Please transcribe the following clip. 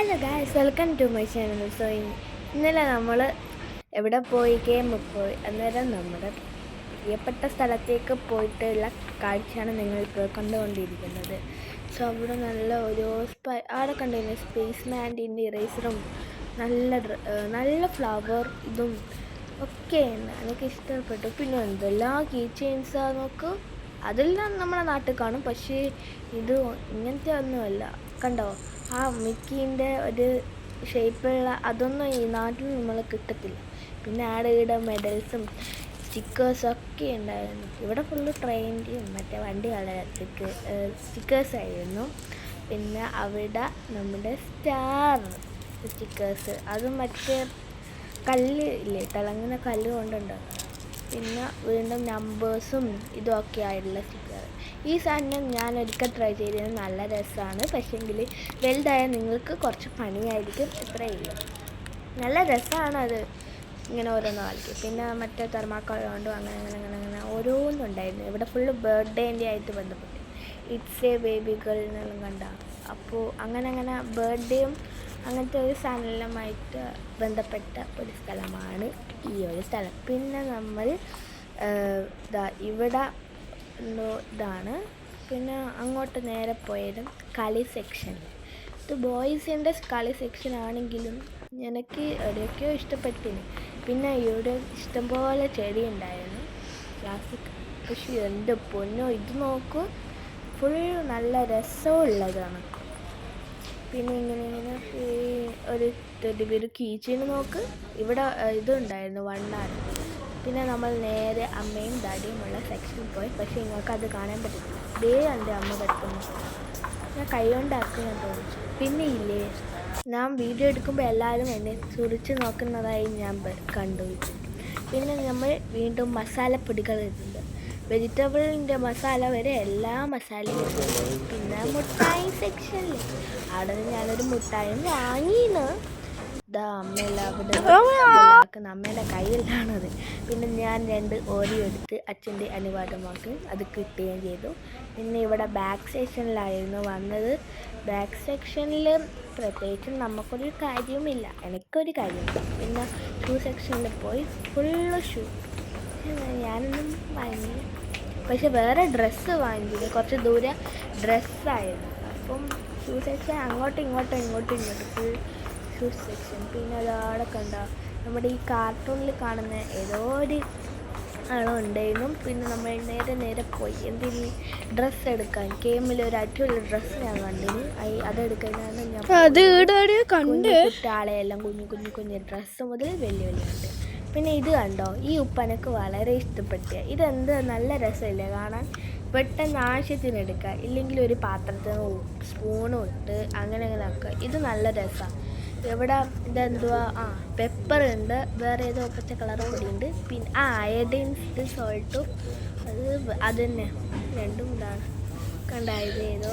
Hello guys, welcome to my channel. So ഇന്നലെ നമ്മൾ എവിടെ പോയി പോയി അന്നേരം നമ്മുടെ പ്രിയപ്പെട്ട സ്ഥലത്തേക്ക് പോയിട്ടുള്ള കാഴ്ചയാണ് നിങ്ങളിപ്പോൾ കണ്ടുകൊണ്ടിരിക്കുന്നത്. സോ അവിടെ നല്ല ഒരു അവിടെ കണ്ടിരുന്നു സ്പേസ് മാൻറ്റിൻ്റെ ഇറേസറും നല്ല ഫ്ലവർ ഇതും ഒക്കെയാണ് എനിക്ക് ഇഷ്ടപ്പെട്ടു. പിന്നെ എന്തെല്ലാം കീ ചെയിൻസാ നോക്ക്, അതെല്ലാം നമ്മുടെ നാട്ടിൽ കാണും, പക്ഷേ ഇത് ഇങ്ങനത്തെ ഒന്നുമല്ല. കണ്ടോ, ആ മിക്കീൻ്റെ ഒരു ഷേപ്പുള്ള അതൊന്നും ഈ നാട്ടിൽ നമ്മൾ കിട്ടത്തില്ല. പിന്നെ ആടെ മെഡൽസും സ്റ്റിക്കേഴ്സൊക്കെ ഉണ്ടായിരുന്നു. ഇവിടെ ഫുള്ള് ട്രെയിൻ്റെയും മറ്റേ വണ്ടികളുടെ സ്റ്റിക്കേഴ്സായിരുന്നു. പിന്നെ അവിടെ നമ്മുടെ സ്റ്റാർ സ്റ്റിക്കേഴ്സ്, അതും മറ്റേ കല്ല് ഇല്ലേ, തിളങ്ങുന്ന കല്ല് കൊണ്ടുണ്ടാകും. പിന്നെ വീണ്ടും നമ്പേഴ്സും ഇതൊക്കെ ആയിട്ടുള്ള സ്റ്റിക്കർ. ഈ സാധനം ഞാൻ ഒരിക്കൽ ട്രൈ ചെയ്തത് നല്ല രസമാണ്, പക്ഷേങ്കിൽ വലുതായാൽ നിങ്ങൾക്ക് കുറച്ച് പണിയായിരിക്കും. ഇത്രയില്ല, നല്ല രസമാണ് അത് ഇങ്ങനെ ഓരോന്ന് കളിക്കും. പിന്നെ മറ്റേ തെർമാക്കോളുകൊണ്ടും അങ്ങനെ ഓരോന്നുണ്ടായിരുന്നു. ഇവിടെ ഫുള്ള് ബർത്ത്ഡേൻ്റെ ആയിട്ട് ബന്ധപ്പെട്ട് ഇറ്റ്സ് എ ബേബി ഗേൾ എന്നെല്ലാം കണ്ട. അപ്പോൾ അങ്ങനെ ബർത്ത്ഡേയും അങ്ങനത്തെ ഒരു സാധനവുമായിട്ട് ബന്ധപ്പെട്ട ഒരു സ്ഥലമാണ് ഈ ഒരു സ്ഥലം. പിന്നെ നമ്മൾ ഇവിടെ ഇതാണ്. പിന്നെ അങ്ങോട്ട് നേരെ പോയതും കളി സെക്ഷനിൽ. ഇത് ബോയ്സിൻ്റെ കളി സെക്ഷൻ ആണെങ്കിലും എനിക്ക് എവിടെയൊക്കെയോ ഇഷ്ടപ്പെട്ടിന്. പിന്നെ ഇവിടെ ഇഷ്ടംപോലെ ചെടി ഉണ്ടായിരുന്നു, ക്ലാസിക്. പക്ഷേ എൻ്റെ പൊന്നോ, ഇത് നോക്കൂ, ഫുൾ നല്ല രസമുള്ളതാണ്. പിന്നെ ഇങ്ങനെ ഒരു ഒരു കീച്ചിന് നോക്ക്. ഇവിടെ ഇതുണ്ടായിരുന്നു വണ്ണാറ്. പിന്നെ നമ്മൾ നേരെ അമ്മയും ഡാഡിയും ഉള്ള സെക്ഷനിൽ പോയി, പക്ഷേ നിങ്ങൾക്ക് അത് കാണാൻ പറ്റത്തില്ല. ദേ എൻ്റെ അമ്മ പറ്റുന്നു, ഞാൻ കൈ കൊണ്ടാക്കി ഞാൻ തോന്നിച്ചു. പിന്നെ ഇല്ലേ, ഞാൻ വീഡിയോ എടുക്കുമ്പോൾ എല്ലാവരും എന്നെ തുറിച്ച് നോക്കുന്നതായി ഞാൻ കണ്ടു. പിന്നെ നമ്മൾ വീണ്ടും മസാലപ്പൊടികൾ ഇടുന്നുണ്ട്. വെജിറ്റബിളിൻ്റെ മസാല വരെ എല്ലാ മസാലയും ഇടുന്നു. പിന്നെ മുട്ടായി സെക്ഷനിൽ അവിടെ നിന്ന് ഞാനൊരു മുട്ടായും വാങ്ങിയെന്ന്. അമ്മയുടെ കയ്യിലാണത്. പിന്നെ ഞാൻ 2 ഓരിയോ എടുത്ത് അച്ഛൻ്റെ അനുവാദമാക്കി അത് കിട്ടുകയും ചെയ്തു. പിന്നെ ഇവിടെ ബാക്ക് സെക്ഷനിലായിരുന്നു വന്നത്. ബാക്ക് സെക്ഷനിൽ പ്രത്യേകിച്ചും നമുക്കൊരു കാര്യവുമില്ല, എനിക്കൊരു കാര്യമില്ല. പിന്നെ ഷൂ സെക്ഷനിൽ പോയി ഫുള്ള് ഷൂ ഞാനൊന്നും വാങ്ങി, പക്ഷെ വേറെ ഡ്രസ്സ് വാങ്ങിയില്ല. കുറച്ച് ദൂരെ ഡ്രസ്സായിരുന്നു. അപ്പം ഷൂ സെക്ഷൻ അങ്ങോട്ടും ഇങ്ങോട്ടും ഫുൾ ഷൂ സെക്ഷൻ. പിന്നെ അതവിടെ കണ്ട നമ്മുടെ ഈ കാർട്ടൂണിൽ കാണുന്ന ഏതോ ഒരു ആളുണ്ടായിരുന്നു. പിന്നെ നമ്മൾ നേരെ പോയി എന്തിന് ഡ്രസ്സ് എടുക്കാൻ. കേമിൽ ഒരു അടിപൊളി ഡ്രസ്സ് ഞാൻ കണ്ടിന്, അതെടുക്കാനാണ് ഞാൻ കുട്ടാളെയെല്ലാം കുഞ്ഞു ഡ്രസ്സ് മുതൽ വലിയ ഉണ്ട്. പിന്നെ ഇത് കണ്ടോ, ഈ ഉപ്പ് എനിക്ക് വളരെ ഇഷ്ടപ്പെട്ടു. ഇതെന്ത് നല്ല രസമില്ലേ കാണാൻ. പെട്ടെന്ന് ആവശ്യത്തിനെടുക്കുക, ഇല്ലെങ്കിൽ ഒരു പാത്രത്തിന് സ്പൂണും ഇട്ട് അങ്ങനെ ആക്കുക. ഇത് നല്ല രസമാണ്. ഇവിടെ ഇതെന്തുവാ, പെപ്പർ ഉണ്ട്, വേറെ ഏതോ പച്ച കളർ പൊടിയുണ്ട്. പിന്നെ അയഡിൻ സോൾട്ടും അത് തന്നെ രണ്ടും ഇതാണ് കണ്ടായത് ഏതോ